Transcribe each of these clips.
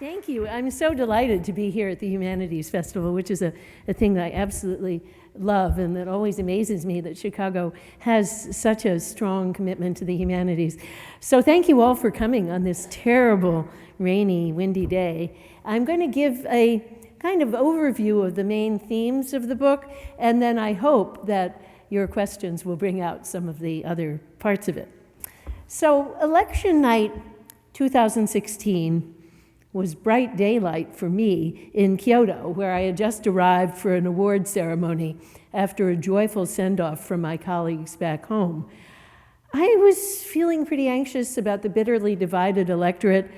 Thank you. I'm so delighted to be here at the Humanities Festival, which is a thing that I absolutely love, and that always amazes me that Chicago has such a strong commitment to the humanities. So thank you all for coming on this terrible, rainy, windy day. I'm going to give a kind of overview of the main themes of the book, and then I hope that your questions will bring out some of the other parts of it. So election night 2016 was bright daylight for me in Kyoto, where I had just arrived for an award ceremony after a joyful send-off from my colleagues back home. I was feeling pretty anxious about the bitterly divided electorate,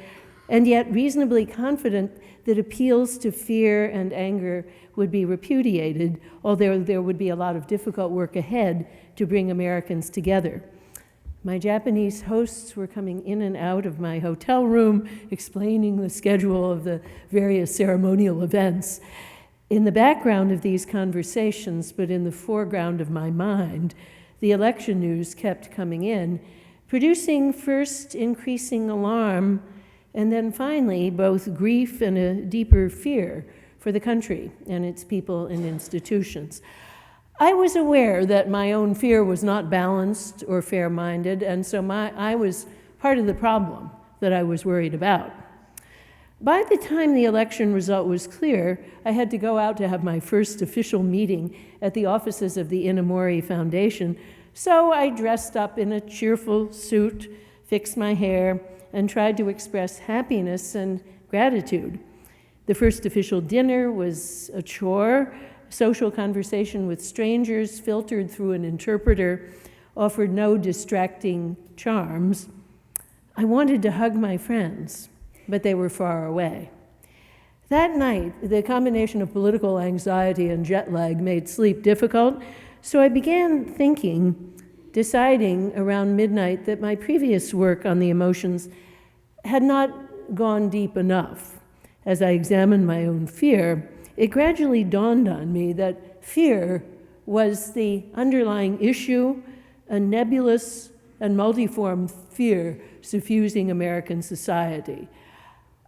and yet reasonably confident that appeals to fear and anger would be repudiated, although there would be a lot of difficult work ahead to bring Americans together. My Japanese hosts were coming in and out of my hotel room, explaining the schedule of the various ceremonial events. In the background of these conversations, but in the foreground of my mind, the election news kept coming in, producing first increasing alarm, and then finally both grief and a deeper fear for the country and its people and institutions. I was aware that my own fear was not balanced or fair-minded, and so I was part of the problem that I was worried about. By the time the election result was clear, I had to go out to have my first official meeting at the offices of the Inamori Foundation, so I dressed up in a cheerful suit, fixed my hair, and tried to express happiness and gratitude. The first official dinner was a chore. Social conversation with strangers filtered through an interpreter offered no distracting charms. I wanted to hug my friends, but they were far away. That night, the combination of political anxiety and jet lag made sleep difficult, so I began deciding around midnight that my previous work on the emotions had not gone deep enough. As I examined my own fear, it gradually dawned on me that fear was the underlying issue, a nebulous and multiform fear suffusing American society.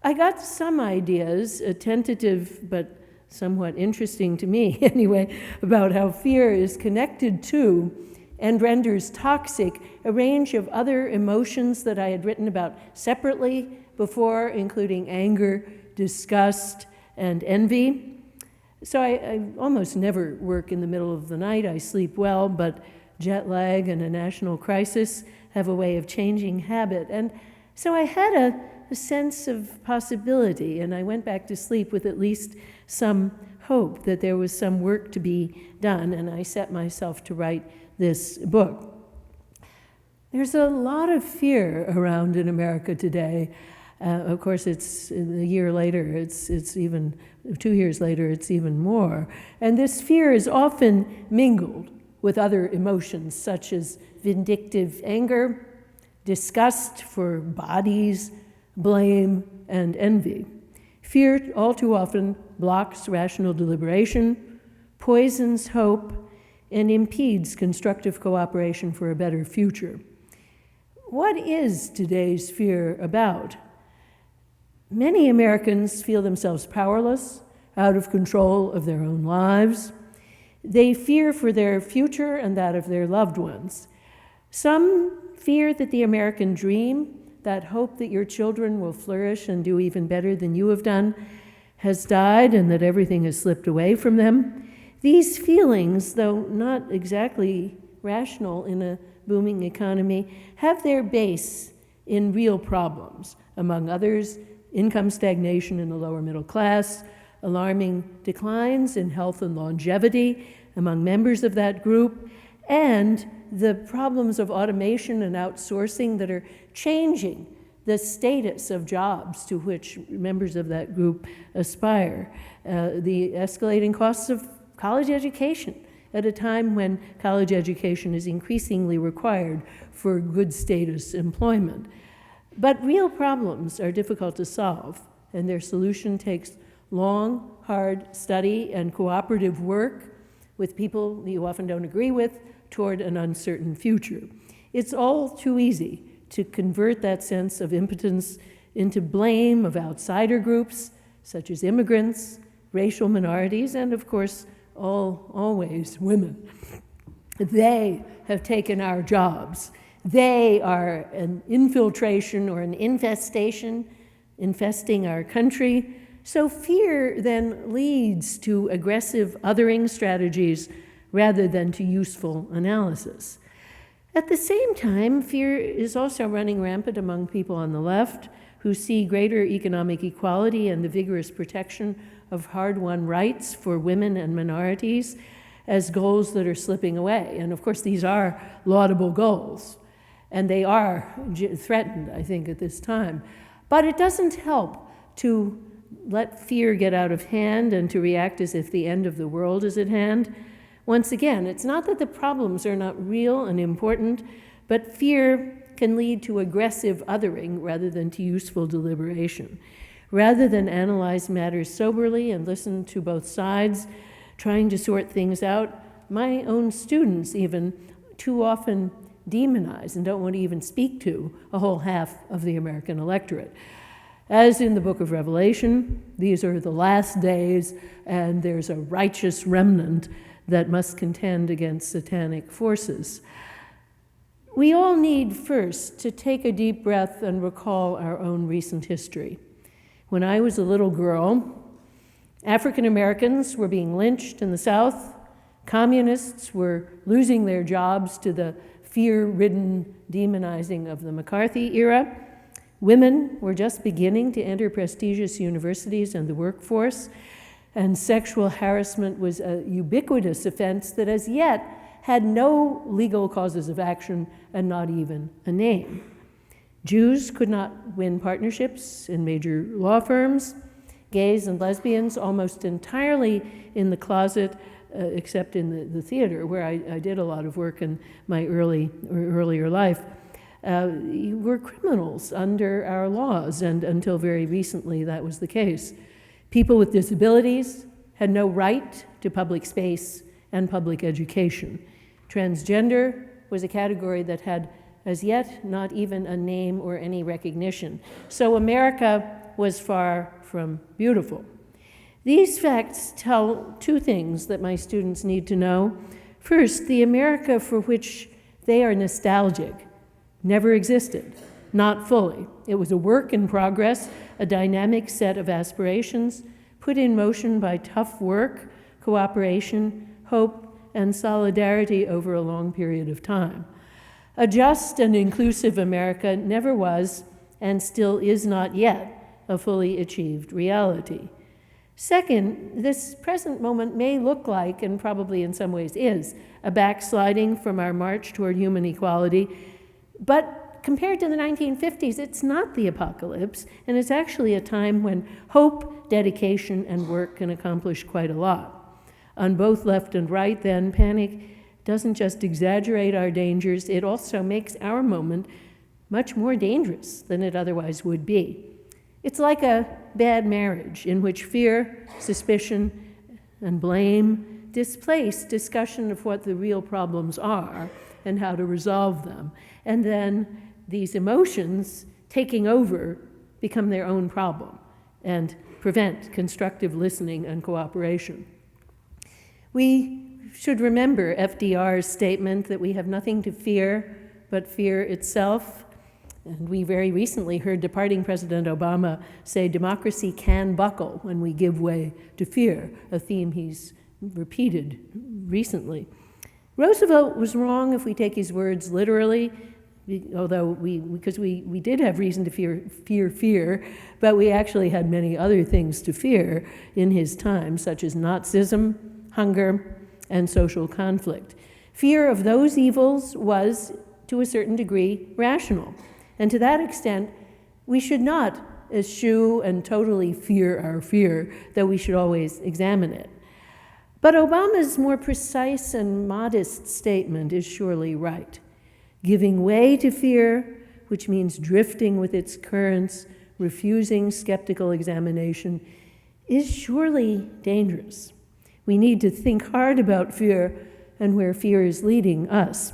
I got some ideas, tentative but somewhat interesting to me anyway, about how fear is connected to and renders toxic a range of other emotions that I had written about separately before, including anger, disgust, and envy. So I almost never work in the middle of the night. I sleep well, but jet lag and a national crisis have a way of changing habit. And so I had a sense of possibility, and I went back to sleep with at least some hope that there was some work to be done, and I set myself to write this book. There's a lot of fear around in America today. Of course, it's a year later, it's even 2 years later, it's even more. And this fear is often mingled with other emotions, such as vindictive anger, disgust for bodies, blame, and envy. Fear all too often blocks rational deliberation, poisons hope, and impedes constructive cooperation for a better future. What is today's fear about? Many Americans feel themselves powerless, out of control of their own lives. They fear for their future and that of their loved ones. Some fear that the American dream, that hope that your children will flourish and do even better than you have done, has died and that everything has slipped away from them. These feelings, though not exactly rational in a booming economy, have their base in real problems, among others, income stagnation in the lower middle class, alarming declines in health and longevity among members of that group, and the problems of automation and outsourcing that are changing the status of jobs to which members of that group aspire. The escalating costs of college education at a time when college education is increasingly required for good status employment. But real problems are difficult to solve, and their solution takes long, hard study and cooperative work with people you often don't agree with toward an uncertain future. It's all too easy to convert that sense of impotence into blame of outsider groups, such as immigrants, racial minorities, and of course, always women. They have taken our jobs. They are an infiltration or an infestation, infesting our country. So fear then leads to aggressive othering strategies rather than to useful analysis. At the same time, fear is also running rampant among people on the left who see greater economic equality and the vigorous protection of hard-won rights for women and minorities as goals that are slipping away. And of course, these are laudable goals, and they are threatened, I think, at this time. But it doesn't help to let fear get out of hand and to react as if the end of the world is at hand. Once again, it's not that the problems are not real and important, but fear can lead to aggressive othering rather than to useful deliberation. Rather than analyze matters soberly and listen to both sides, trying to sort things out, my own students even too often demonize and don't want to even speak to a whole half of the American electorate. As in the book of Revelation, these are the last days, and there's a righteous remnant that must contend against satanic forces. We all need first to take a deep breath and recall our own recent history. When I was a little girl, African Americans were being lynched in the South. Communists were losing their jobs to the fear-ridden demonizing of the McCarthy era. Women were just beginning to enter prestigious universities and the workforce, and sexual harassment was a ubiquitous offense that as yet had no legal causes of action and not even a name. Jews could not win partnerships in major law firms. Gays and lesbians almost entirely in the closet, except in the theater, where I did a lot of work in my earlier life, were criminals under our laws, and until very recently that was the case. People with disabilities had no right to public space and public education. Transgender was a category that had as yet not even a name or any recognition. So America was far from beautiful. These facts tell two things that my students need to know. First, the America for which they are nostalgic never existed, not fully. It was a work in progress, a dynamic set of aspirations put in motion by tough work, cooperation, hope, and solidarity over a long period of time. A just and inclusive America never was, and still is not yet, a fully achieved reality. Second, this present moment may look like, and probably in some ways is, a backsliding from our march toward human equality, but compared to the 1950s, it's not the apocalypse, and it's actually a time when hope, dedication, and work can accomplish quite a lot. On both left and right, then, panic doesn't just exaggerate our dangers, it also makes our moment much more dangerous than it otherwise would be. It's like a bad marriage in which fear, suspicion, and blame displace discussion of what the real problems are and how to resolve them. And then these emotions taking over become their own problem and prevent constructive listening and cooperation. We should remember FDR's statement that we have nothing to fear but fear itself. And we very recently heard departing President Obama say democracy can buckle when we give way to fear, a theme he's repeated recently. Roosevelt was wrong if we take his words literally, although because we did have reason to fear, but we actually had many other things to fear in his time, such as Nazism, hunger, and social conflict. Fear of those evils was, to a certain degree, rational. And to that extent, we should not eschew and totally fear our fear, though we should always examine it. But Obama's more precise and modest statement is surely right. Giving way to fear, which means drifting with its currents, refusing skeptical examination, is surely dangerous. We need to think hard about fear and where fear is leading us.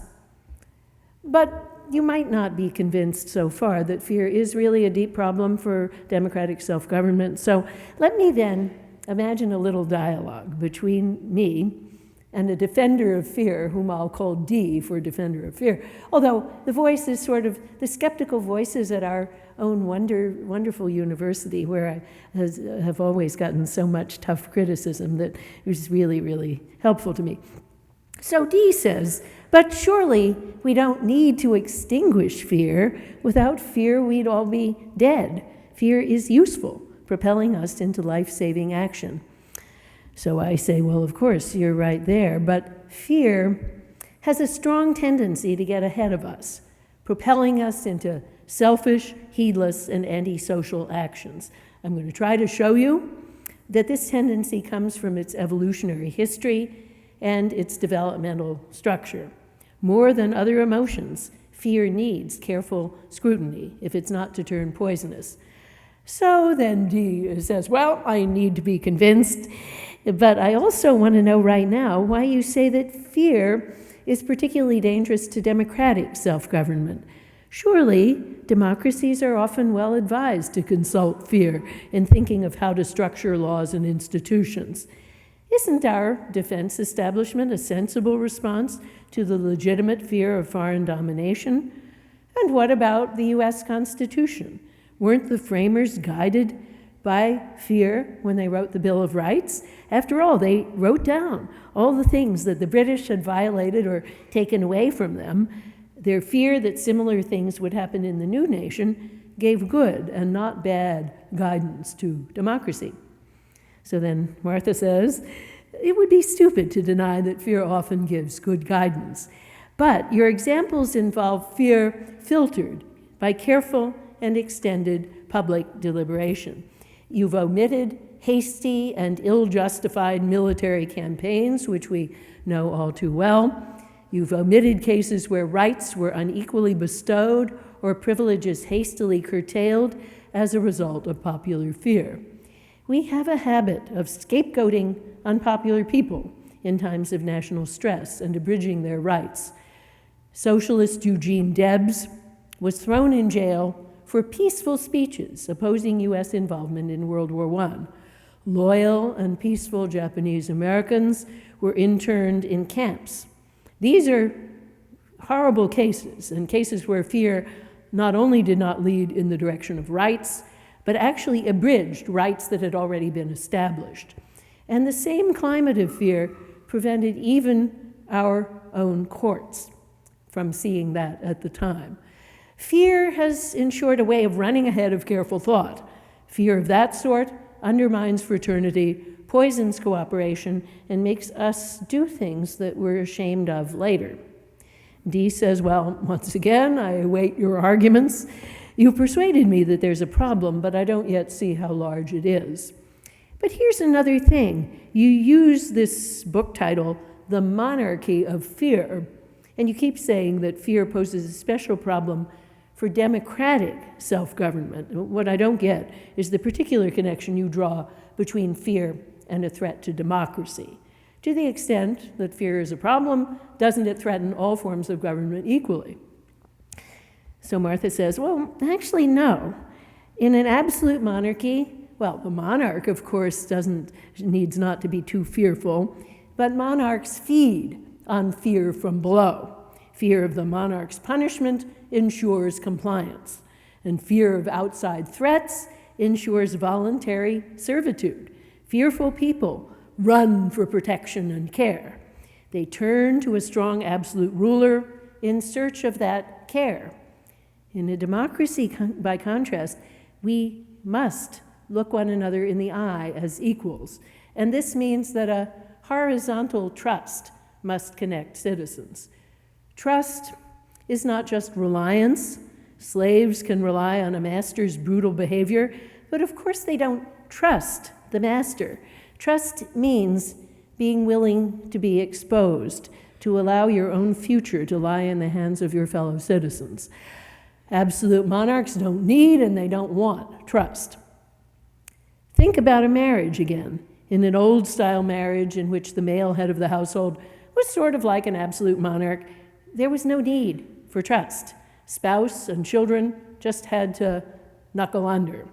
But you might not be convinced so far that fear is really a deep problem for democratic self-government. So let me then imagine a little dialogue between me and a defender of fear, whom I'll call D for defender of fear. Although the voice is sort of the skeptical voices at our own wonderful university, where I have always gotten so much tough criticism that was really, really helpful to me. So D says, but surely we don't need to extinguish fear. Without fear, we'd all be dead. Fear is useful, propelling us into life-saving action. So I say, well, of course, you're right there, but fear has a strong tendency to get ahead of us, propelling us into selfish, heedless, and antisocial actions. I'm going to try to show you that this tendency comes from its evolutionary history and its developmental structure. More than other emotions, fear needs careful scrutiny if it's not to turn poisonous. So then D says, well, I need to be convinced, but I also want to know right now why you say that fear is particularly dangerous to democratic self-government. Surely, democracies are often well advised to consult fear in thinking of how to structure laws and institutions. Isn't our defense establishment a sensible response to the legitimate fear of foreign domination? And what about the U.S. Constitution? Weren't the framers guided by fear when they wrote the Bill of Rights? After all, they wrote down all the things that the British had violated or taken away from them. Their fear that similar things would happen in the new nation gave good and not bad guidance to democracy. So then Martha says, it would be stupid to deny that fear often gives good guidance. But your examples involve fear filtered by careful and extended public deliberation. You've omitted hasty and ill-justified military campaigns, which we know all too well. You've omitted cases where rights were unequally bestowed or privileges hastily curtailed as a result of popular fear. We have a habit of scapegoating unpopular people in times of national stress and abridging their rights. Socialist Eugene Debs was thrown in jail for peaceful speeches opposing U.S. involvement in World War I. Loyal and peaceful Japanese Americans were interned in camps. These are horrible cases, and cases where fear not only did not lead in the direction of rights, but actually abridged rights that had already been established. And the same climate of fear prevented even our own courts from seeing that at the time. Fear has ensured a way of running ahead of careful thought. Fear of that sort undermines fraternity, poisons cooperation, and makes us do things that we're ashamed of later. D says, well, once again, I await your arguments. You persuaded me that there's a problem, but I don't yet see how large it is. But here's another thing. You use this book title, The Monarchy of Fear, and you keep saying that fear poses a special problem for democratic self-government. What I don't get is the particular connection you draw between fear and a threat to democracy. To the extent that fear is a problem, doesn't it threaten all forms of government equally? So Martha says, well, actually, no. In an absolute monarchy, well, the monarch, of course, needs not to be too fearful, but monarchs feed on fear from below. Fear of the monarch's punishment ensures compliance, and fear of outside threats ensures voluntary servitude. Fearful people run for protection and care. They turn to a strong absolute ruler in search of that care. In a democracy, by contrast, we must look one another in the eye as equals. And this means that a horizontal trust must connect citizens. Trust is not just reliance. Slaves can rely on a master's brutal behavior, but of course they don't trust the master. Trust means being willing to be exposed, to allow your own future to lie in the hands of your fellow citizens. Absolute monarchs don't need and they don't want trust. Think about a marriage again. In an old-style marriage in which the male head of the household was sort of like an absolute monarch, there was no need for trust. Spouse and children just had to knuckle under.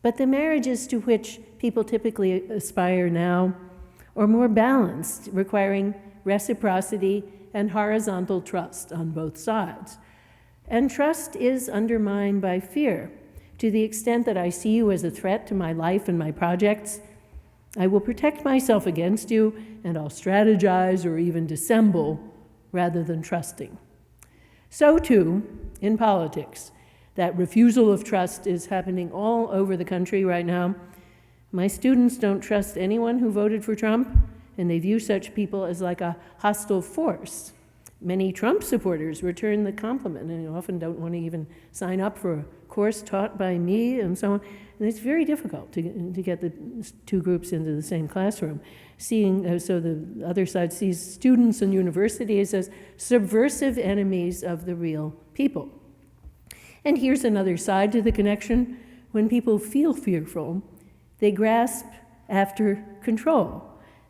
But the marriages to which people typically aspire now are more balanced, requiring reciprocity and horizontal trust on both sides. And trust is undermined by fear. To the extent that I see you as a threat to my life and my projects, I will protect myself against you, and I'll strategize or even dissemble rather than trusting. So too, in politics, that refusal of trust is happening all over the country right now. My students don't trust anyone who voted for Trump, and they view such people as like a hostile force. Many Trump supporters return the compliment and often don't want to even sign up for a course taught by me and so on. And it's very difficult to get the two groups into the same classroom. So the other side sees students and universities as subversive enemies of the real people. And here's another side to the connection. When people feel fearful, they grasp after control.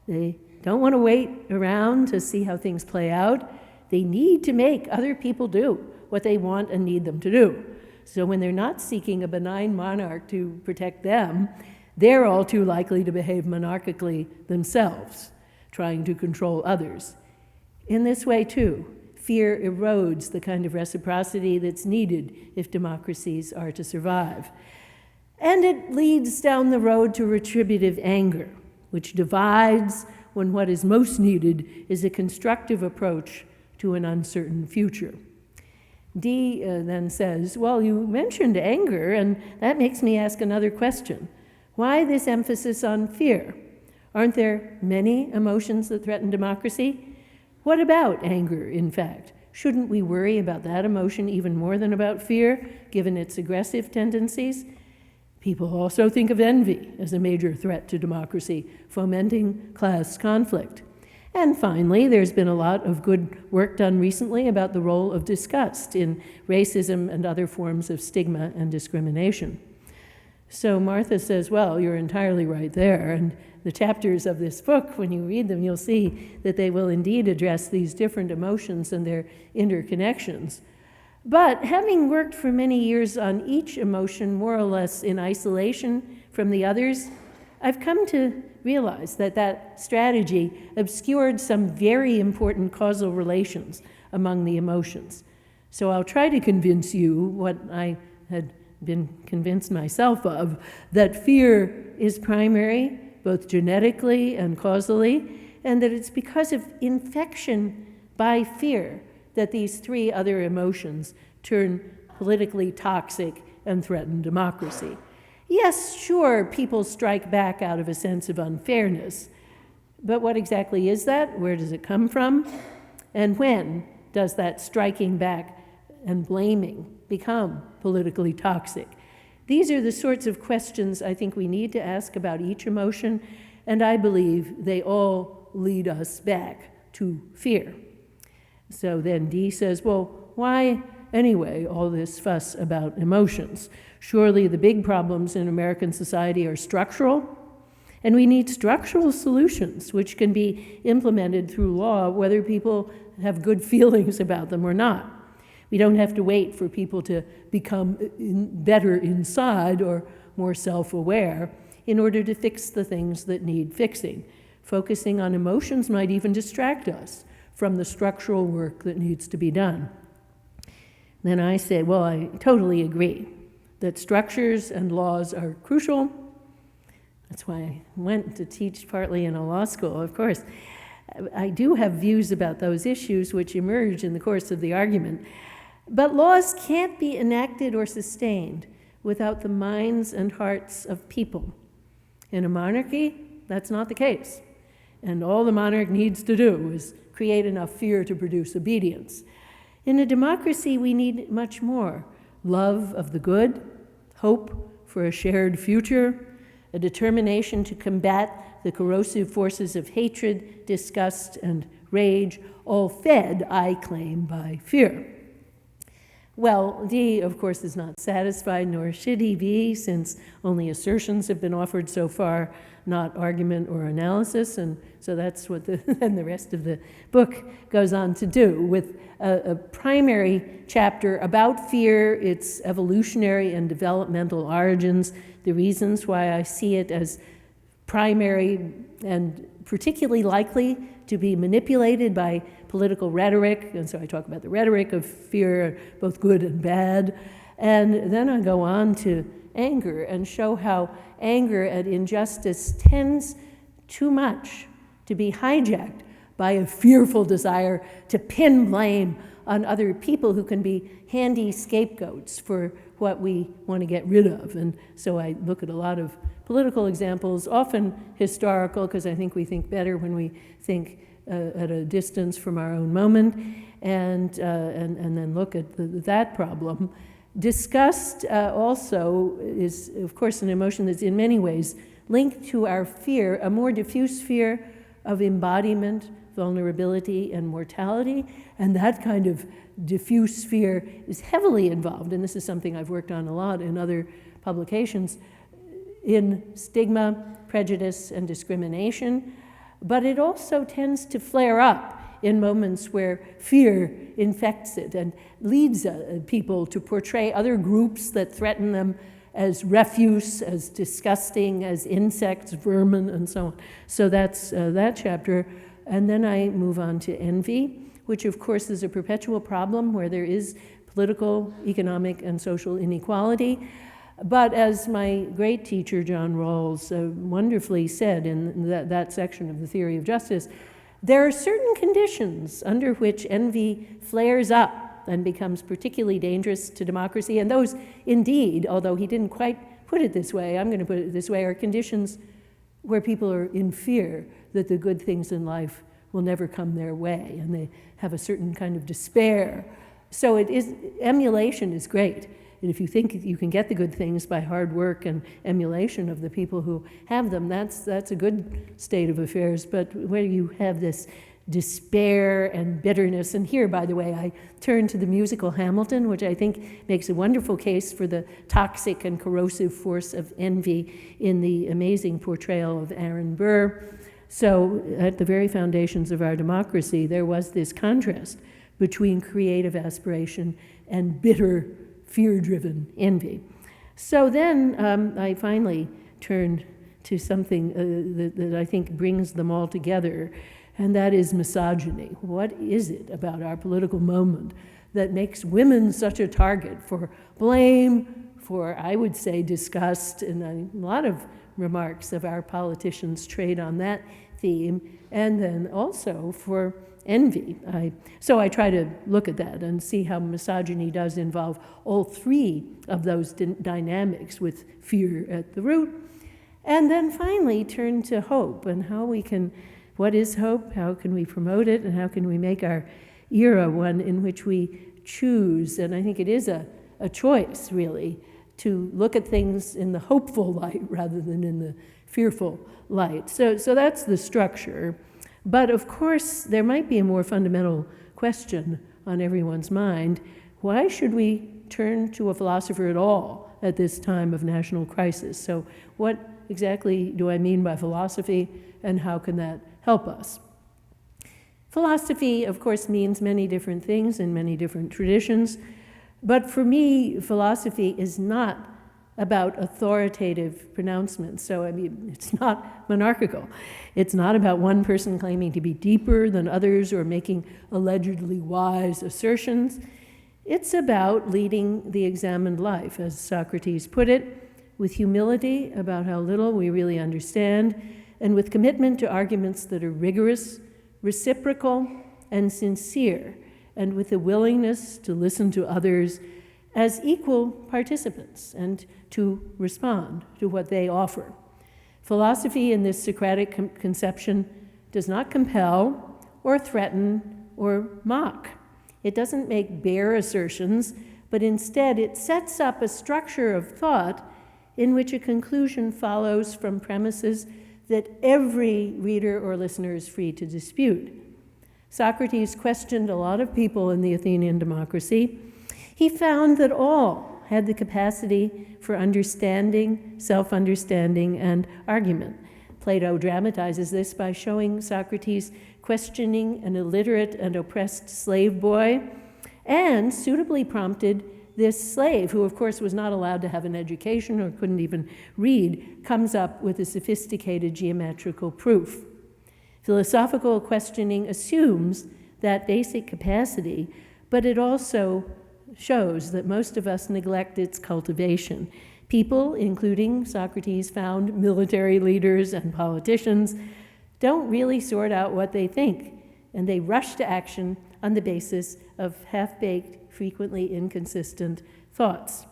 They don't want to wait around to see how things play out. They need to make other people do what they want and need them to do. So when they're not seeking a benign monarch to protect them, they're all too likely to behave monarchically themselves, trying to control others. In this way, too, fear erodes the kind of reciprocity that's needed if democracies are to survive. And it leads down the road to retributive anger, which divides when what is most needed is a constructive approach to an uncertain future. Dee then says, well, you mentioned anger, and that makes me ask another question. Why this emphasis on fear? Aren't there many emotions that threaten democracy? What about anger, in fact? Shouldn't we worry about that emotion even more than about fear, given its aggressive tendencies? People also think of envy as a major threat to democracy, fomenting class conflict. And finally, there's been a lot of good work done recently about the role of disgust in racism and other forms of stigma and discrimination. So Martha says, well, you're entirely right there. And the chapters of this book, when you read them, you'll see that they will indeed address these different emotions and their interconnections. But having worked for many years on each emotion more or less in isolation from the others, I've come to realize that that strategy obscured some very important causal relations among the emotions. So I'll try to convince you what I had been convinced myself of, that fear is primary, both genetically and causally, and that it's because of infection by fear that these three other emotions turn politically toxic and threaten democracy. Yes, sure, people strike back out of a sense of unfairness, but what exactly is that? Where does it come from? And when does that striking back and blaming become politically toxic? These are the sorts of questions I think we need to ask about each emotion, and I believe they all lead us back to fear. So then Dee says, well, why anyway all this fuss about emotions? Surely the big problems in American society are structural, and we need structural solutions which can be implemented through law, whether people have good feelings about them or not. We don't have to wait for people to become better inside or more self-aware in order to fix the things that need fixing. Focusing on emotions might even distract us from the structural work that needs to be done. Then I said, well, I totally agree that structures and laws are crucial. That's why I went to teach partly in a law school, of course. I do have views about those issues which emerge in the course of the argument. But laws can't be enacted or sustained without the minds and hearts of people. In a monarchy, that's not the case. And all the monarch needs to do is create enough fear to produce obedience. In a democracy, we need much more: love of the good, hope for a shared future, a determination to combat the corrosive forces of hatred, disgust, and rage, all fed, I claim, by fear. Well, D, of course, is not satisfied, nor should he be, since only assertions have been offered so far, not argument or analysis, and so that's what and the rest of the book goes on to do, with a primary chapter about fear, its evolutionary and developmental origins, the reasons why I see it as primary and particularly likely to be manipulated by political rhetoric, and so I talk about the rhetoric of fear, both good and bad, and then I go on to anger and show how anger at injustice tends too much to be hijacked by a fearful desire to pin blame on other people who can be handy scapegoats for what we want to get rid of. And so I look at a lot of political examples, often historical, because I think we think better when we think at a distance from our own moment, and then look at that problem. Disgust also is, of course, an emotion that's in many ways linked to our fear, a more diffuse fear of embodiment, vulnerability, and mortality. And that kind of diffuse fear is heavily involved, and this is something I've worked on a lot in other publications, in stigma, prejudice, and discrimination. But it also tends to flare up in moments where fear infects it and leads people to portray other groups that threaten them as refuse, as disgusting, as insects, vermin, and so on. So that's that chapter. And then I move on to envy, which of course is a perpetual problem where there is political, economic, and social inequality. But as my great teacher, John Rawls, wonderfully said in that section of the theory of justice, there are certain conditions under which envy flares up and becomes particularly dangerous to democracy. And those, indeed, although he didn't quite put it this way, I'm going to put it this way, are conditions where people are in fear that the good things in life will never come their way, and they have a certain kind of despair. So emulation is great. And if you think you can get the good things by hard work and emulation of the people who have them, that's a good state of affairs. But where you have this despair and bitterness, and here, by the way, I turn to the musical Hamilton, which I think makes a wonderful case for the toxic and corrosive force of envy in the amazing portrayal of Aaron Burr. So at the very foundations of our democracy, there was this contrast between creative aspiration and bitter, fear-driven envy. So then I finally turned to something that I think brings them all together, and that is misogyny. What is it about our political moment that makes women such a target for blame, for, I would say, disgust, and a lot of remarks of our politicians trade on that theme, and then also for envy. So I try to look at that and see how misogyny does involve all three of those dynamics with fear at the root. And then finally turn to hope and how we can, what is hope, how can we promote it, and how can we make our era one in which we choose, and I think it is a choice really, to look at things in the hopeful light rather than in the fearful light. So that's the structure. But of course, there might be a more fundamental question on everyone's mind. Why should we turn to a philosopher at all at this time of national crisis? So what exactly do I mean by philosophy, and how can that help us? Philosophy, of course, means many different things in many different traditions. But for me, philosophy is not about authoritative pronouncements. So, I mean, it's not monarchical. It's not about one person claiming to be deeper than others or making allegedly wise assertions. It's about leading the examined life, as Socrates put it, with humility about how little we really understand, and with commitment to arguments that are rigorous, reciprocal, and sincere, and with a willingness to listen to others as equal participants and to respond to what they offer. Philosophy in this Socratic conception does not compel or threaten or mock. It doesn't make bare assertions, but instead it sets up a structure of thought in which a conclusion follows from premises that every reader or listener is free to dispute. Socrates questioned a lot of people in the Athenian democracy. He found that all had the capacity for understanding, self-understanding, and argument. Plato dramatizes this by showing Socrates questioning an illiterate and oppressed slave boy, and suitably prompted this slave, who of course was not allowed to have an education or couldn't even read, comes up with a sophisticated geometrical proof. Philosophical questioning assumes that basic capacity, but it also shows that most of us neglect its cultivation. People, including Socrates, found military leaders and politicians, don't really sort out what they think, and they rush to action on the basis of half-baked, frequently inconsistent thoughts.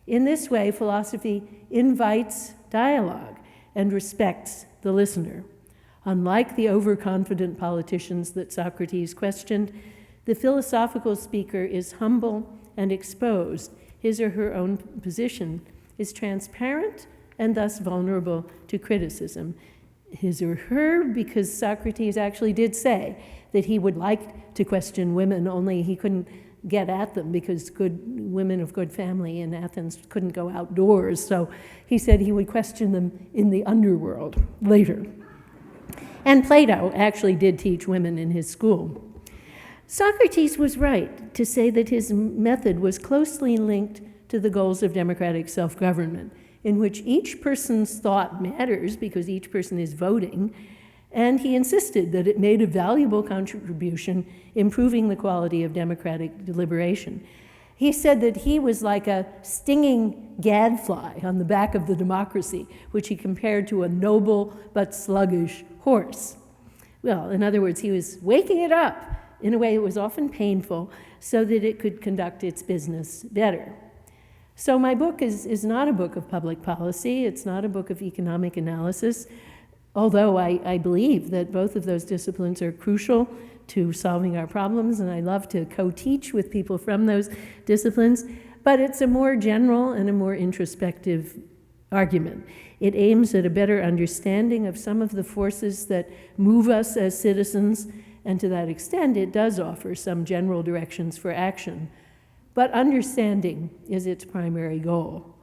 In this way, philosophy invites dialogue and respects the listener. Unlike the overconfident politicians that Socrates questioned, the philosophical speaker is humble and exposed. His or her own position is transparent and thus vulnerable to criticism. His or her, because Socrates actually did say that he would like to question women, only he couldn't get at them because good women of good family in Athens couldn't go outdoors. So he said he would question them in the underworld later. And Plato actually did teach women in his school. Socrates was right to say that his method was closely linked to the goals of democratic self-government, in which each person's thought matters because each person is voting, and he insisted that it made a valuable contribution improving the quality of democratic deliberation. He said that he was like a stinging gadfly on the back of the democracy, which he compared to a noble but sluggish horse. Well, in other words, he was waking it up in a way that was often painful so that it could conduct its business better. So my book is not a book of public policy. It's not a book of economic analysis, although I believe that both of those disciplines are crucial to solving our problems, and I love to co-teach with people from those disciplines. But it's a more general and a more introspective argument. It aims at a better understanding of some of the forces that move us as citizens, and to that extent, it does offer some general directions for action. But understanding is its primary goal.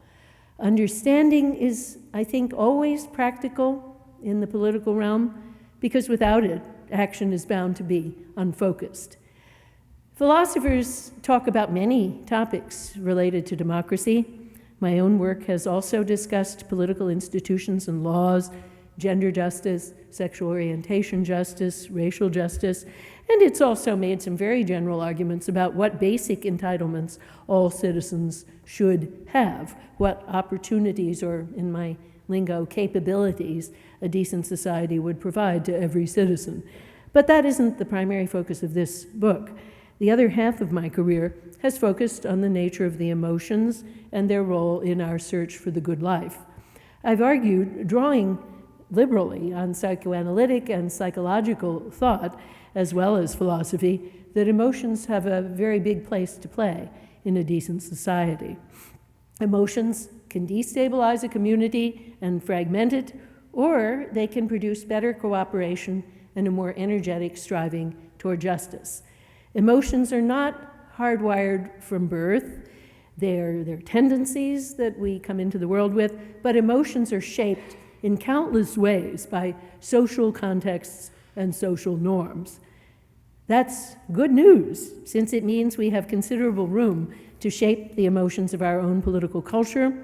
Understanding is, I think, always practical in the political realm, because without it, action is bound to be unfocused. Philosophers talk about many topics related to democracy. My own work has also discussed political institutions and laws, gender justice, sexual orientation justice, racial justice, and it's also made some very general arguments about what basic entitlements all citizens should have, what opportunities, or in my lingo, capabilities, a decent society would provide to every citizen. But that isn't the primary focus of this book. The other half of my career has focused on the nature of the emotions and their role in our search for the good life. I've argued, drawing liberally on psychoanalytic and psychological thought, as well as philosophy, that emotions have a very big place to play in a decent society. Emotions can destabilize a community and fragment it, or they can produce better cooperation and a more energetic striving toward justice. Emotions are not hardwired from birth. They're tendencies that we come into the world with, but emotions are shaped in countless ways by social contexts and social norms. That's good news, since it means we have considerable room to shape the emotions of our own political culture.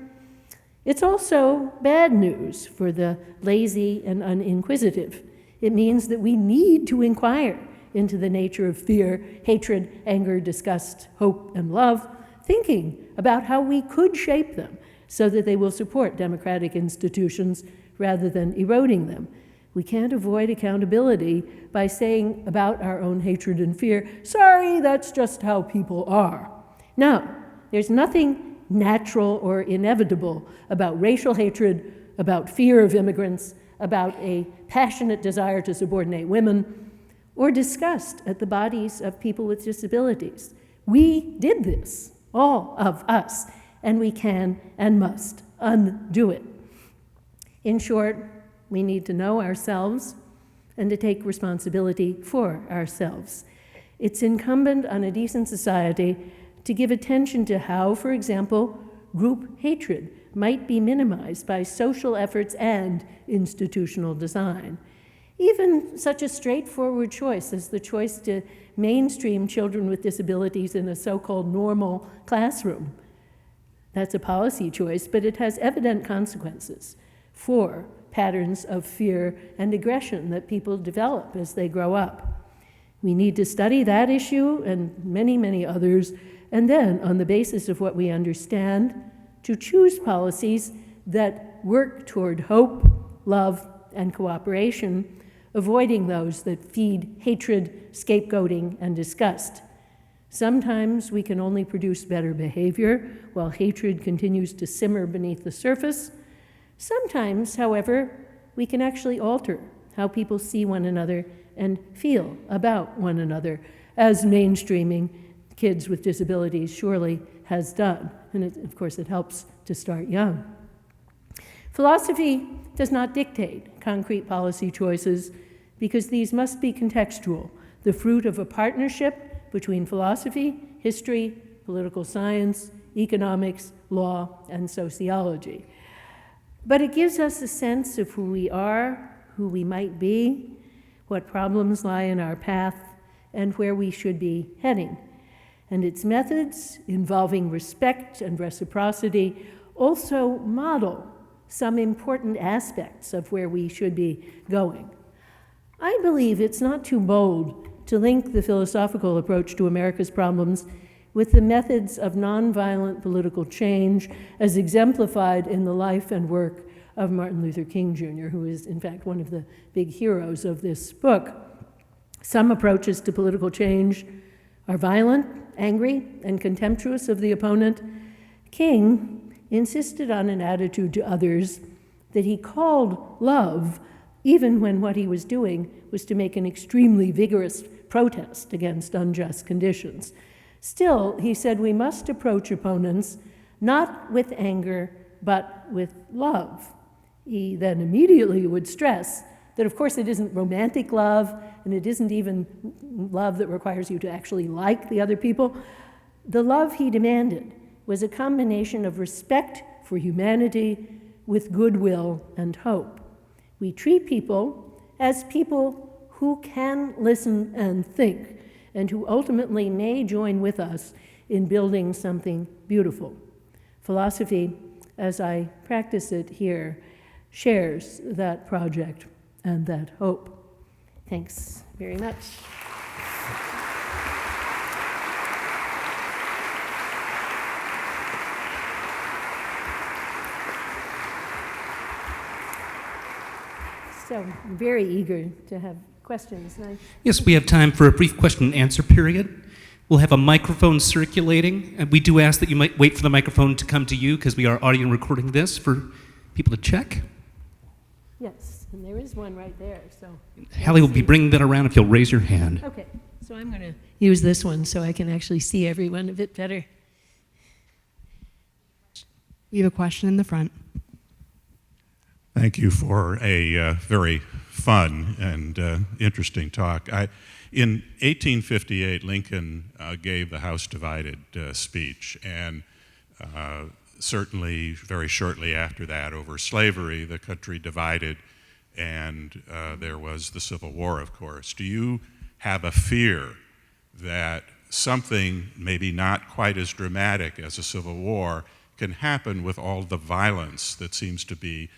It's also bad news for the lazy and uninquisitive. It means that we need to inquire into the nature of fear, hatred, anger, disgust, hope, and love, thinking about how we could shape them so that they will support democratic institutions rather than eroding them. We can't avoid accountability by saying about our own hatred and fear, sorry, that's just how people are. No, there's nothing natural or inevitable about racial hatred, about fear of immigrants, about a passionate desire to subordinate women, or disgust at the bodies of people with disabilities. We did this, all of us, and we can and must undo it. In short, we need to know ourselves and to take responsibility for ourselves. It's incumbent on a decent society to give attention to how, for example, group hatred might be minimized by social efforts and institutional design. Even such a straightforward choice as the choice to mainstream children with disabilities in a so-called normal classroom. That's a policy choice, but it has evident consequences for patterns of fear and aggression that people develop as they grow up. We need to study that issue and many, many others, and then, on the basis of what we understand, to choose policies that work toward hope, love, and cooperation, avoiding those that feed hatred, scapegoating, and disgust. Sometimes we can only produce better behavior while hatred continues to simmer beneath the surface. Sometimes, however, we can actually alter how people see one another and feel about one another, as mainstreaming kids with disabilities surely has done. And of course, it helps to start young. Philosophy does not dictate concrete policy choices because these must be contextual, the fruit of a partnership between philosophy, history, political science, economics, law, and sociology. But it gives us a sense of who we are, who we might be, what problems lie in our path, and where we should be heading. And its methods, involving respect and reciprocity, also model some important aspects of where we should be going. I believe it's not too bold to link the philosophical approach to America's problems with the methods of nonviolent political change as exemplified in the life and work of Martin Luther King Jr., who is, in fact, one of the big heroes of this book. Some approaches to political change are violent, angry, and contemptuous of the opponent. King insisted on an attitude to others that he called love, even when what he was doing was to make an extremely vigorous protest against unjust conditions. Still, he said we must approach opponents not with anger, but with love. He then immediately would stress that, of course, it isn't romantic love, and it isn't even love that requires you to actually like the other people. The love he demanded was a combination of respect for humanity with goodwill and hope. We treat people as people who can listen and think, and who ultimately may join with us in building something beautiful. Philosophy, as I practice it here, shares that project and that hope. Thanks very much. So I'm very eager to have questions. Yes, we have time for a brief question and answer period. We'll have a microphone circulating, and we do ask that you might wait for the microphone to come to you because we are audio recording this for people to check. Yes, and there is one right there. So Hallie will be bringing that around if you'll raise your hand. Okay, so I'm going to use this one so I can actually see everyone a bit better. We have a question in the front. Thank you for a very fun and interesting talk. In 1858, Lincoln gave the House Divided speech, and certainly very shortly after that, over slavery, the country divided, and there was the Civil War, of course. Do you have a fear that something maybe not quite as dramatic as a civil war can happen with all the violence that seems to be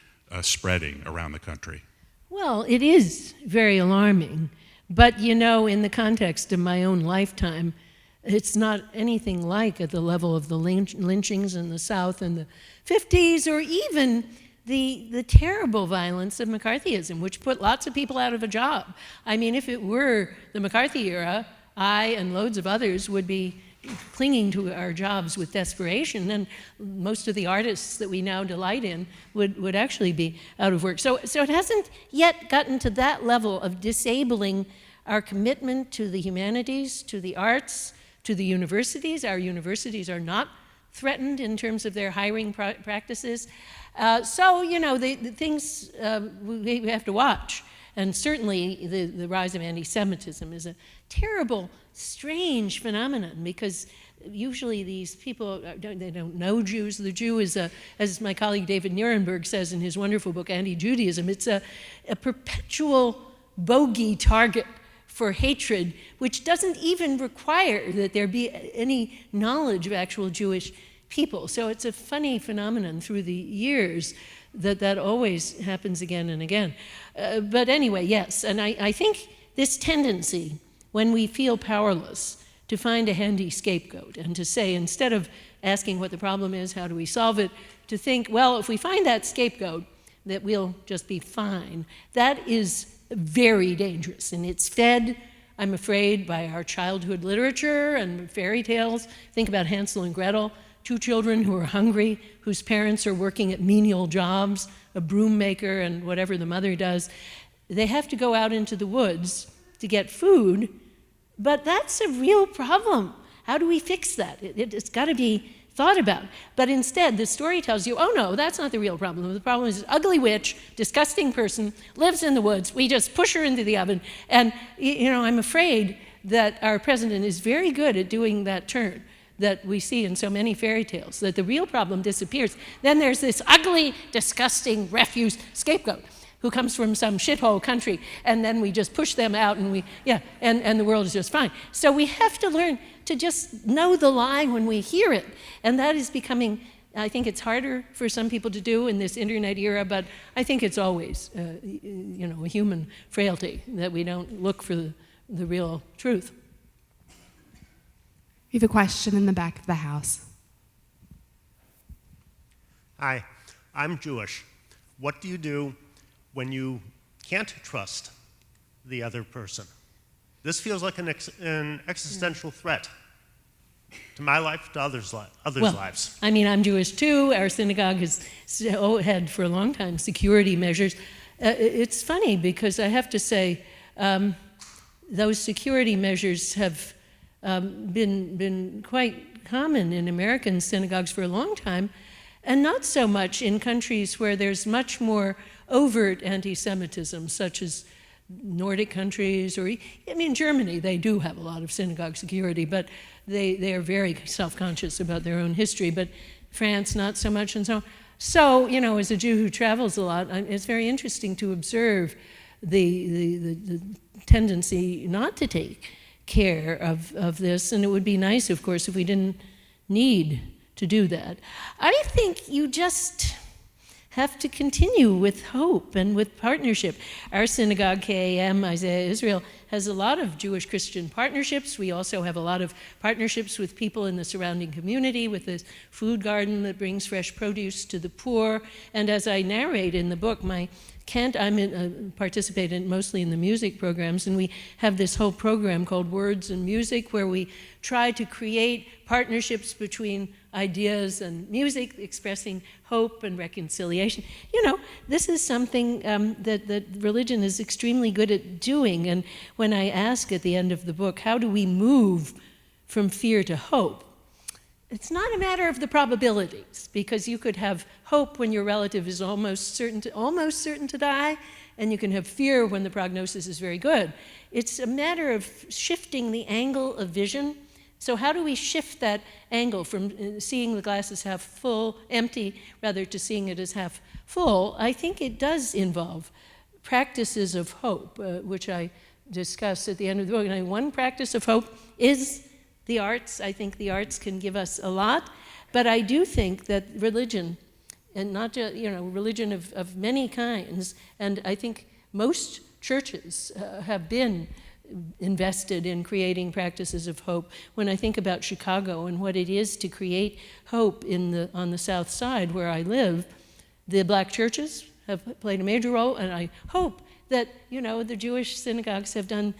spreading around the country? Well, it is very alarming, but you know, in the context of my own lifetime, it's not anything like at the level of the lynchings in the South in the 50s, or even the terrible violence of McCarthyism, which put lots of people out of a job. I mean, if it were the McCarthy era, I and loads of others would be clinging to our jobs with desperation, and most of the artists that we now delight in would actually be out of work. So it hasn't yet gotten to that level of disabling our commitment to the humanities, to the arts, to the universities. Our universities are not threatened in terms of their hiring practices. So, you know, the things we have to watch. And certainly the rise of anti-Semitism is a terrible, strange phenomenon, because usually these people, they don't know Jews. The Jew is, as my colleague David Nierenberg says in his wonderful book, Anti-Judaism, it's a perpetual bogey target for hatred, which doesn't even require that there be any knowledge of actual Jewish people. So it's a funny phenomenon through the years that always happens again and again. But anyway, yes, and I think this tendency, when we feel powerless, to find a handy scapegoat and to say, instead of asking what the problem is, how do we solve it, to think, well, if we find that scapegoat, that we'll just be fine. That is very dangerous, and it's fed, I'm afraid, by our childhood literature and fairy tales. Think about Hansel and Gretel, two children who are hungry, whose parents are working at menial jobs, a broom maker and whatever the mother does. They have to go out into the woods to get food, but that's a real problem. How do we fix that? It's got to be thought about. But instead, the story tells you, oh no, that's not the real problem. The problem is an ugly witch, disgusting person, lives in the woods. We just push her into the oven. And, I'm afraid that our president is very good at doing that turn that we see in so many fairy tales, that the real problem disappears. Then there's this ugly, disgusting refuse scapegoat who comes from some shithole country, and then we just push them out, and and the world is just fine. So we have to learn to just know the lie when we hear it, and that is becoming, I think it's harder for some people to do in this internet era, but I think it's always, a human frailty that we don't look for the real truth. We have a question in the back of the house. Hi, I'm Jewish. What do you do when you can't trust the other person? This feels like an existential threat to my life, to others' lives. I mean, I'm Jewish too. Our synagogue has had for a long time security measures. It's funny because I have to say those security measures have been quite common in American synagogues for a long time, and not so much in countries where there's much more overt anti-Semitism, such as Nordic countries, or Germany, they do have a lot of synagogue security, but they are very self-conscious about their own history, but France, not so much, and so on. So, as a Jew who travels a lot, it's very interesting to observe the tendency not to take care of this, and it would be nice, of course, if we didn't need to do that. I think you just have to continue with hope and with partnership. Our synagogue, KAM, Isaiah Israel, has a lot of Jewish-Christian partnerships. We also have a lot of partnerships with people in the surrounding community, with this food garden that brings fresh produce to the poor. And as I narrate in the book, I participate mostly in the music programs, and we have this whole program called Words and Music, where we try to create partnerships between ideas and music, expressing hope and reconciliation. This is something that religion is extremely good at doing. And when I ask at the end of the book, how do we move from fear to hope? It's not a matter of the probabilities, because you could have hope when your relative is almost certain to die, and you can have fear when the prognosis is very good. It's a matter of shifting the angle of vision. So how do we shift that angle from seeing the glass as half full, empty, rather to seeing it as half full? I think it does involve practices of hope, which I discuss at the end of the book. And one practice of hope is the arts. I think the arts can give us a lot, but I do think that religion, and not just, religion of many kinds, and I think most churches have been invested in creating practices of hope. When I think about Chicago and what it is to create hope on the South Side where I live, the black churches have played a major role, and I hope that, the Jewish synagogues have done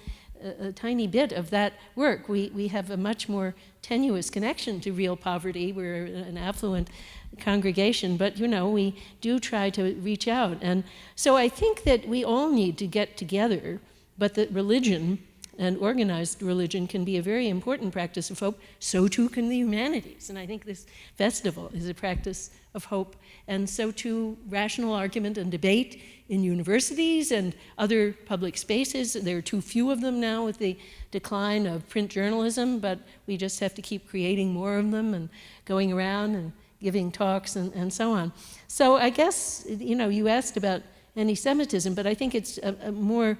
a tiny bit of that work. We have a much more tenuous connection to real poverty. We're an affluent congregation, but we do try to reach out. And so I think that we all need to get together, but that religion and organized religion can be a very important practice of hope. So too can the humanities. And I think this festival is a practice of hope. And so too rational argument and debate in universities and other public spaces. There are too few of them now with the decline of print journalism, but we just have to keep creating more of them and going around and giving talks and so on. So I guess, you asked about anti-Semitism, but I think it's a more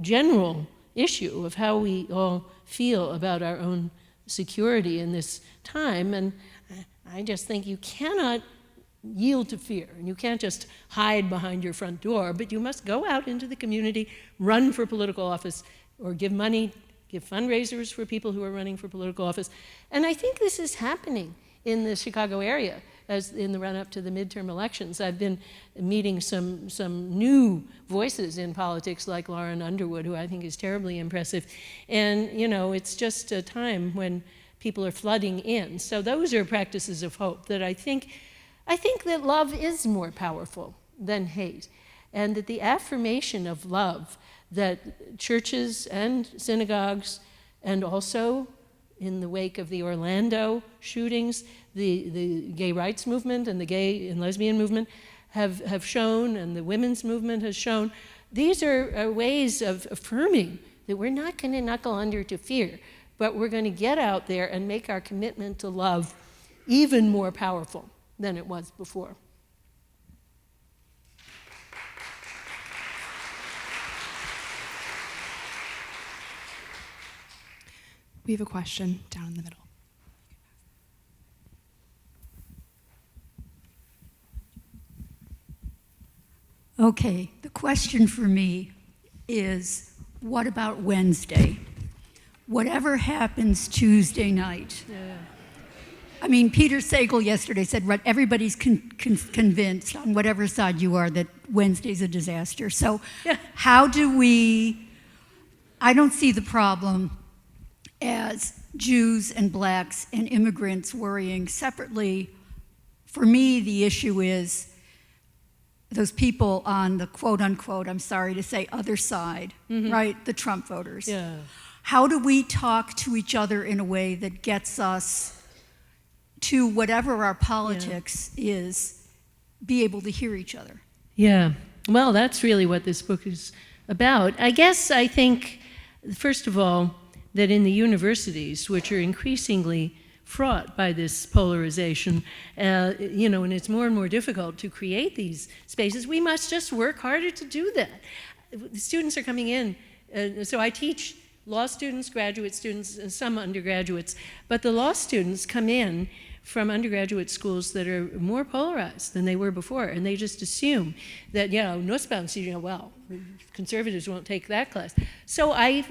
general issue of how we all feel about our own security in this time. And I just think you cannot yield to fear, and you can't just hide behind your front door, but you must go out into the community, run for political office, or give money, give fundraisers for people who are running for political office. And I think this is happening in the Chicago area as in the run-up to the midterm elections. I've been meeting some new voices in politics like Lauren Underwood, who I think is terribly impressive. And, it's just a time when people are flooding in. So those are practices of hope that I think that love is more powerful than hate, and that the affirmation of love that churches and synagogues, and also in the wake of the Orlando shootings, the gay rights movement and the gay and lesbian movement have shown, and the women's movement has shown, these are ways of affirming that we're not going to knuckle under to fear, but we're going to get out there and make our commitment to love even more powerful than it was before. We have a question down in the middle. Okay, the question for me is, what about Wednesday? Whatever happens Tuesday night. Yeah. I mean, Peter Sagal yesterday said everybody's convinced on whatever side you are that Wednesday's a disaster. So how do we, I don't see the problem as Jews and blacks and immigrants worrying separately. For me, the issue is those people on the quote unquote, I'm sorry to say, other side, right? The Trump voters. Yeah. How do we talk to each other in a way that gets us to whatever our politics is, be able to hear each other? Yeah. Well, that's really what this book is about. I think, first of all, that in the universities, which are increasingly fraught by this polarization, and it's more and more difficult to create these spaces, we must just work harder to do that. The students are coming in, so I teach law students, graduate students, and some undergraduates, but the law students come in from undergraduate schools that are more polarized than they were before, and they just assume that, Nussbaum, well, conservatives won't take that class. So I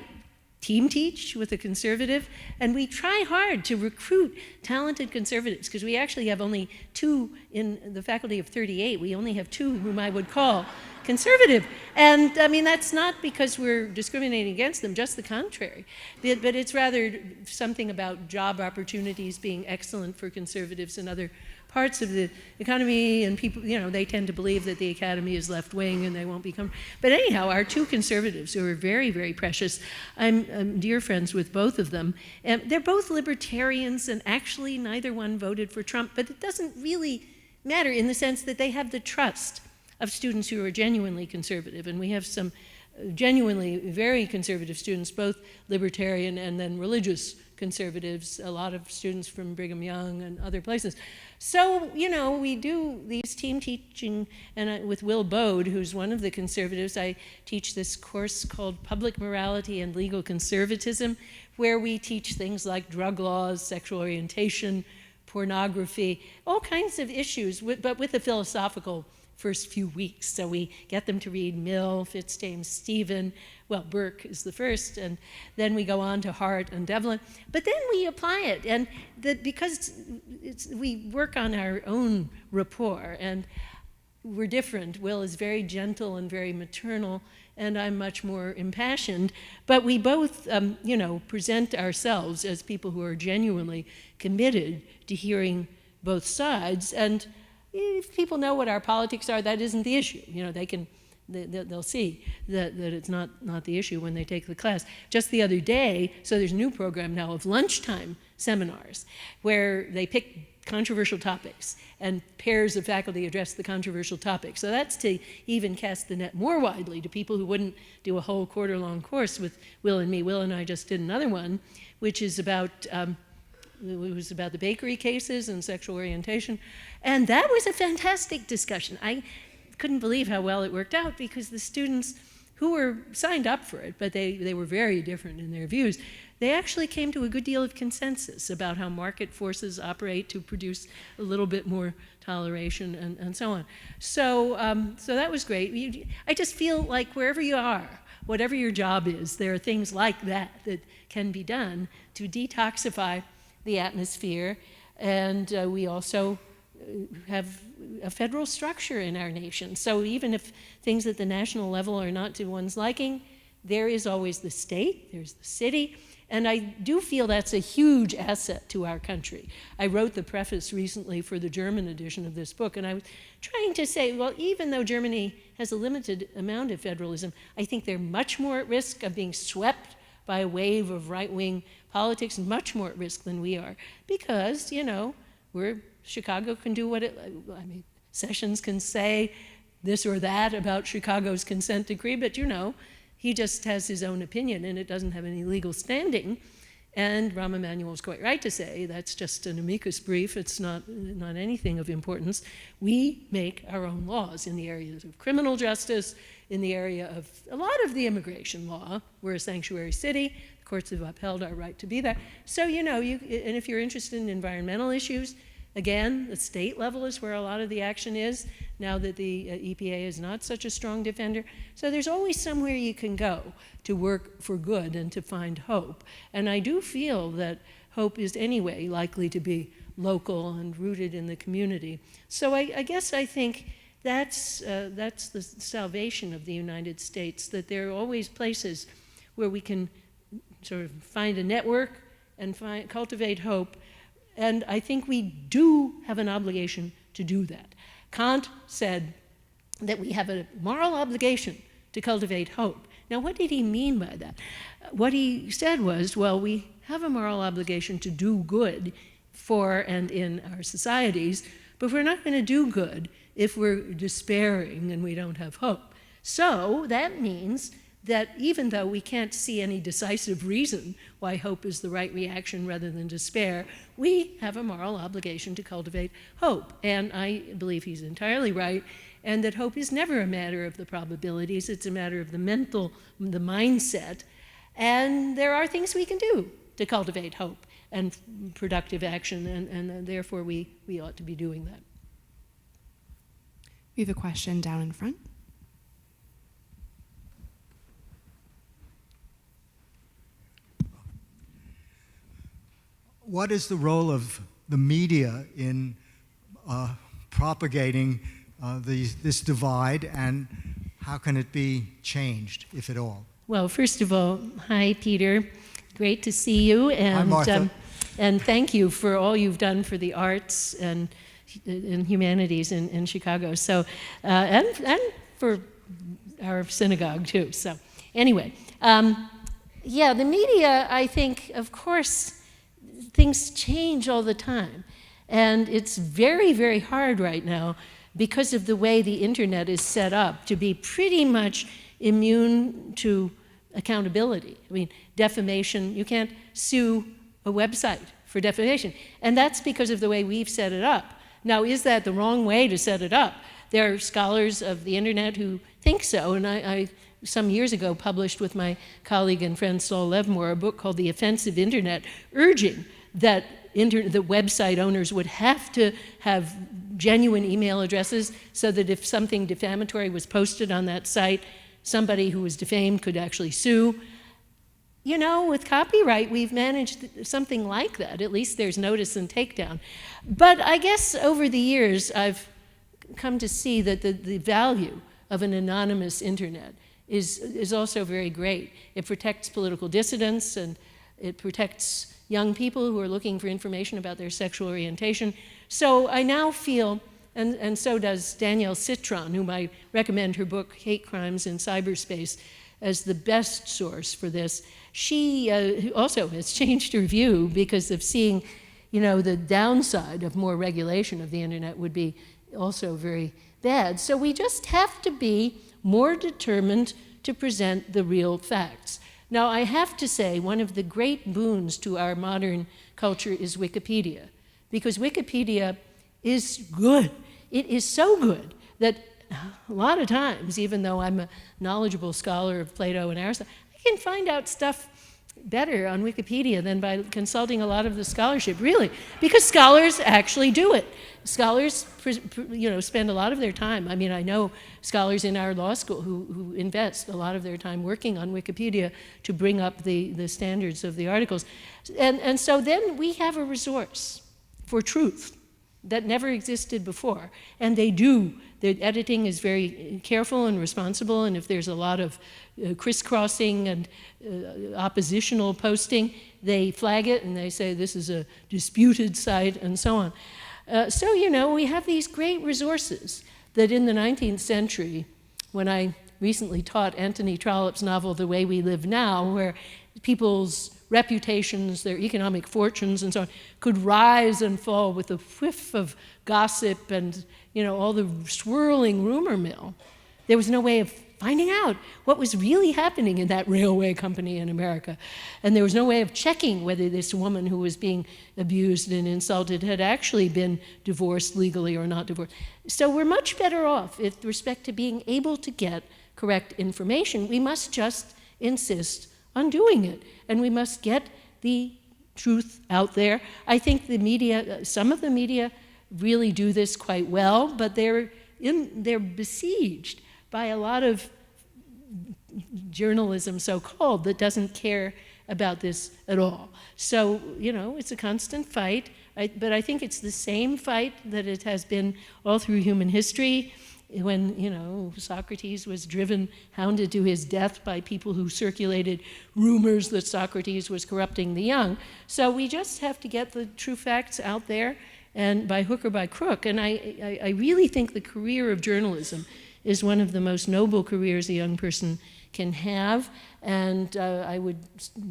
team teach with a conservative, and we try hard to recruit talented conservatives, because we actually have only 2 in the faculty of 38. We only have 2 whom I would call conservative. And I mean, that's not because we're discriminating against them, just the contrary. But it's rather something about job opportunities being excellent for conservatives in other parts of the economy, and people, they tend to believe that the academy is left-wing and they won't become. But anyhow, our 2 conservatives, who are very, very precious, I'm dear friends with both of them, and they're both libertarians, and actually neither one voted for Trump, but it doesn't really matter in the sense that they have the trust of students who are genuinely conservative, and we have some genuinely very conservative students, both libertarian and then religious conservatives, a lot of students from Brigham Young and other places. So, we do these team teaching, and with Will Bode, who's one of the conservatives, I teach this course called Public Morality and Legal Conservatism, where we teach things like drug laws, sexual orientation, pornography, all kinds of issues, but with a philosophical first few weeks. So we get them to read Mill, Fitzjames Stephen, Burke is the first, and then we go on to Hart and Devlin. But then we apply it, and because we work on our own rapport, and we're different. Will is very gentle and very maternal, and I'm much more impassioned. But we both, present ourselves as people who are genuinely committed to hearing both sides. And if people know what our politics are, that isn't the issue. They can they'll see that it's not the issue when they take the class. Just the other day, so there's a new program now of lunchtime seminars where they pick controversial topics and pairs of faculty address the controversial topics. So that's to even cast the net more widely to people who wouldn't do a whole quarter-long course with Will and me. Will and I just did another one, which is about it was about the bakery cases and sexual orientation. And that was a fantastic discussion. I couldn't believe how well it worked out because the students who were signed up for it, but they were very different in their views, they actually came to a good deal of consensus about how market forces operate to produce a little bit more toleration and so on. So, so that was great. I just feel like wherever you are, whatever your job is, there are things like that that can be done to detoxify the atmosphere. And we also have a federal structure in our nation. So even if things at the national level are not to one's liking, there is always the state, there's the city, and I do feel that's a huge asset to our country. I wrote the preface recently for the German edition of this book, and I was trying to say, well, even though Germany has a limited amount of federalism, I think they're much more at risk of being swept by a wave of right-wing politics, much more at risk than we are, because, you know, Chicago can do what Sessions can say this or that about Chicago's consent decree, but you know, he just has his own opinion and it doesn't have any legal standing. And Rahm Emanuel's quite right to say that's just an amicus brief, it's not anything of importance. We make our own laws in the areas of criminal justice, in the area of a lot of the immigration law. We're a sanctuary city, the courts have upheld our right to be there. So, you know, and if you're interested in environmental issues, again, the state level is where a lot of the action is, now that the EPA is not such a strong defender. So there's always somewhere you can go to work for good and to find hope. And I do feel that hope is anyway likely to be local and rooted in the community. So I guess I think that's the salvation of the United States, that there are always places where we can sort of find a network and cultivate hope. And I think we do have an obligation to do that. Kant said that we have a moral obligation to cultivate hope. Now, what did he mean by that? What he said was, well, we have a moral obligation to do good for and in our societies, but we're not going to do good if we're despairing and we don't have hope. So that means that even though we can't see any decisive reason why hope is the right reaction rather than despair, we have a moral obligation to cultivate hope. And I believe he's entirely right, and that hope is never a matter of the probabilities, it's a matter of the mindset. And there are things we can do to cultivate hope and productive action, and therefore we ought to be doing that. We have a question down in front. What is the role of the media in propagating this divide, and how can it be changed, if at all? Well, first of all, hi, Peter. Great to see you. And, hi, Martha. And thank you for all you've done for the arts and humanities in Chicago. So, and for our synagogue, too. So, anyway, yeah, the media, I think, of course, things change all the time. And it's very, very hard right now because of the way the internet is set up to be pretty much immune to accountability. I mean, defamation, you can't sue a website for defamation. And that's because of the way we've set it up. Now, is that the wrong way to set it up? There are scholars of the internet who think so, and I some years ago published with my colleague and friend Saul Levmore a book called The Offensive Internet, urging that the website owners would have to have genuine email addresses so that if something defamatory was posted on that site, somebody who was defamed could actually sue. You know, with copyright, we've managed something like that. At least there's notice and takedown. But I guess over the years, I've come to see that the value of an anonymous internet is also very great. It protects political dissidents, and it protects young people who are looking for information about their sexual orientation. So I now feel And so does Danielle Citron, whom I recommend her book, Hate Crimes in Cyberspace, as the best source for this. She also has changed her view because of seeing, the downside of more regulation of the internet would be also very bad. So we just have to be more determined to present the real facts. Now, I have to say, one of the great boons to our modern culture is Wikipedia, because Wikipedia is good. It is so good that a lot of times, even though I'm a knowledgeable scholar of Plato and Aristotle, I can find out stuff better on Wikipedia than by consulting a lot of the scholarship, really, because scholars actually do it. Scholars, spend a lot of their time. I mean, I know scholars in our law school who invest a lot of their time working on Wikipedia to bring up the standards of the articles. And so then we have a resource for truth that never existed before. And they do. Their editing is very careful and responsible, and if there's a lot of crisscrossing and oppositional posting, they flag it and they say this is a disputed site and so on. So, we have these great resources that in the 19th century, when I recently taught Anthony Trollope's novel The Way We Live Now, where people's reputations, their economic fortunes and so on, could rise and fall with a whiff of gossip and, all the swirling rumor mill. There was no way of finding out what was really happening in that railway company in America. And there was no way of checking whether this woman who was being abused and insulted had actually been divorced legally or not divorced. So we're much better off with respect to being able to get correct information. We must just insist on doing it. And we must get the truth out there. I think the media, some of the media really do this quite well, but they're besieged by a lot of journalism, so-called, that doesn't care about this at all. So, it's a constant fight, but I think it's the same fight that it has been all through human history. When, Socrates was hounded to his death by people who circulated rumors that Socrates was corrupting the young. So we just have to get the true facts out there, and by hook or by crook. And I really think the career of journalism is one of the most noble careers a young person can have, and I would,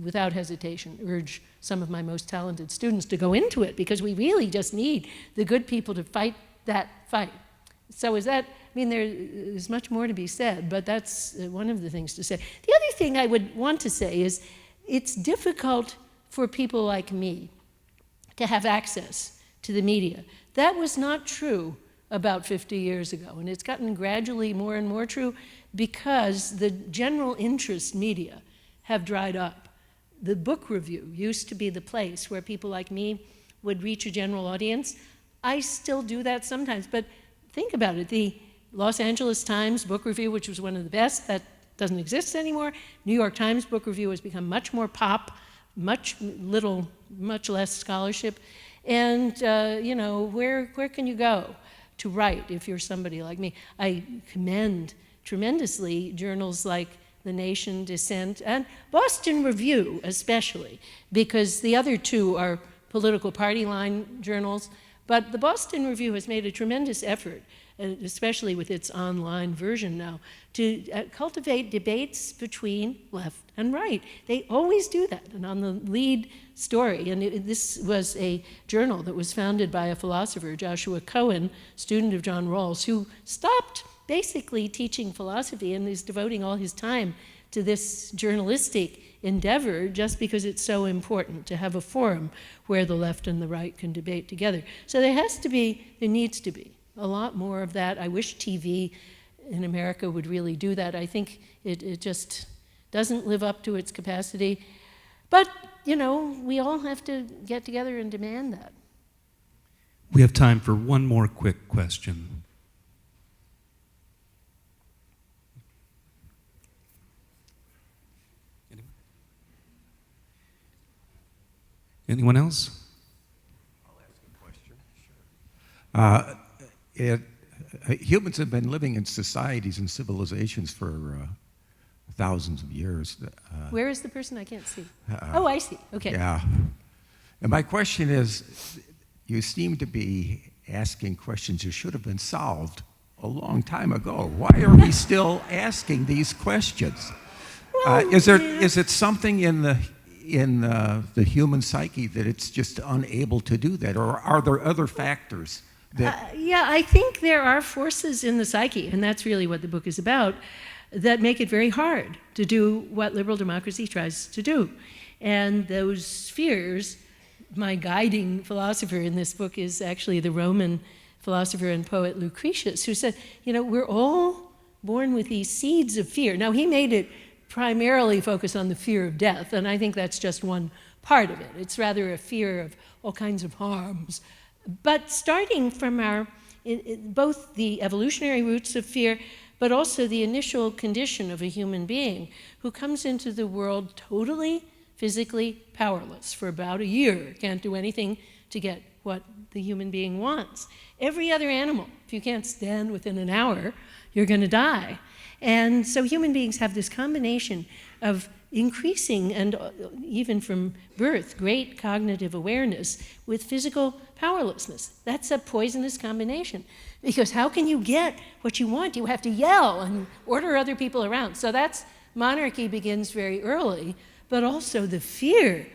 without hesitation, urge some of my most talented students to go into it, because we really just need the good people to fight that fight. So there is much more to be said, but that's one of the things to say. The other thing I would want to say is it's difficult for people like me to have access to the media. That was not true about 50 years ago, and it's gotten gradually more and more true because the general interest media have dried up. The book review used to be the place where people like me would reach a general audience. I still do that sometimes, but think about it. The Los Angeles Times book review, which was one of the best, that doesn't exist anymore. New York Times book review has become much more pop, much less scholarship. And, where can you go to write if you're somebody like me? I commend tremendously journals like The Nation, Dissent, and Boston Review especially, because the other two are political party line journals. But the Boston Review has made a tremendous effort, especially with its online version now, to cultivate debates between left and right. They always do that, and on the lead story. And this was a journal that was founded by a philosopher, Joshua Cohen, student of John Rawls, who stopped basically teaching philosophy and is devoting all his time to this journalistic endeavor just because it's so important to have a forum where the left and the right can debate together. So there needs to be a lot more of that. I wish TV in America would really do that. I think it just doesn't live up to its capacity. But, we all have to get together and demand that. We have time for one more quick question. Anyone else? I'll ask a question. Sure. Humans have been living in societies and civilizations for thousands of years. Where is the person? I can't see. I see. Okay. Yeah. And my question is, you seem to be asking questions that should have been solved a long time ago. Why are we still asking these questions? Is it something in the human psyche that it's just unable to do that, or are there other factors that? Yeah, I think there are forces in the psyche, and that's really what the book is about, that make it very hard to do what liberal democracy tries to do. And those fears, my guiding philosopher in this book is actually the Roman philosopher and poet Lucretius, who said, we're all born with these seeds of fear. Now, he made it primarily focus on the fear of death, and I think that's just one part of it. It's rather a fear of all kinds of harms. But starting from both the evolutionary roots of fear, but also the initial condition of a human being who comes into the world totally physically powerless for about a year, can't do anything to get what the human being wants. Every other animal, if you can't stand within an hour, you're going to die. And so human beings have this combination of increasing, and even from birth, great cognitive awareness with physical powerlessness. That's a poisonous combination, because how can you get what you want? You have to yell and order other people around. So monarchy begins very early, but also the fear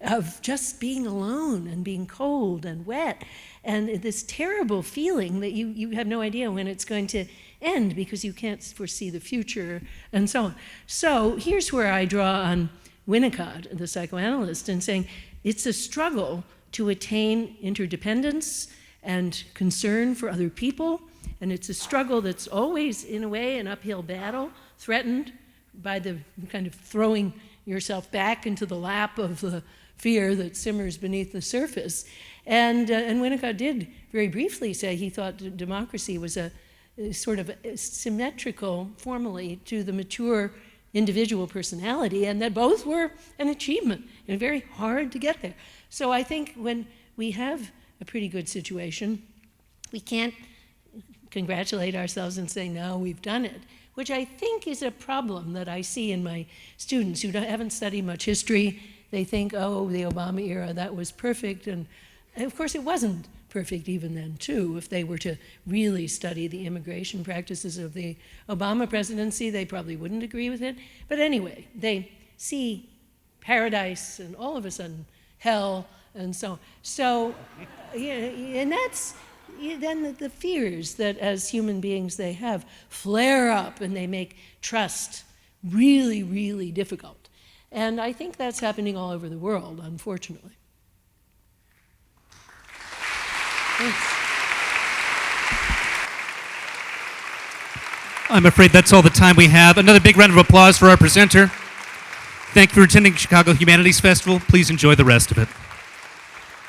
of just being alone and being cold and wet, and this terrible feeling that you have no idea when it's going to end because you can't foresee the future and so on. So here's where I draw on Winnicott, the psychoanalyst, and saying it's a struggle to attain interdependence and concern for other people, and it's a struggle that's always, in a way, an uphill battle, threatened by the kind of throwing yourself back into the lap of the fear that simmers beneath the surface. And Winnicott did very briefly say he thought democracy was a sort of symmetrical, formally, to the mature individual personality, and that both were an achievement and very hard to get there. So I think when we have a pretty good situation, we can't congratulate ourselves and say, no, we've done it, which I think is a problem that I see in my students who haven't studied much history. They think, oh, the Obama era, that was perfect. And of course, it wasn't perfect even then, too. If they were to really study the immigration practices of the Obama presidency, they probably wouldn't agree with it. But anyway, they see paradise and all of a sudden hell and so on. So, and that's then the fears that as human beings they have flare up and they make trust really, really difficult. And I think that's happening all over the world, unfortunately. Thanks. I'm afraid that's all the time we have. Another big round of applause for our presenter. Thank you for attending Chicago Humanities Festival. Please enjoy the rest of it.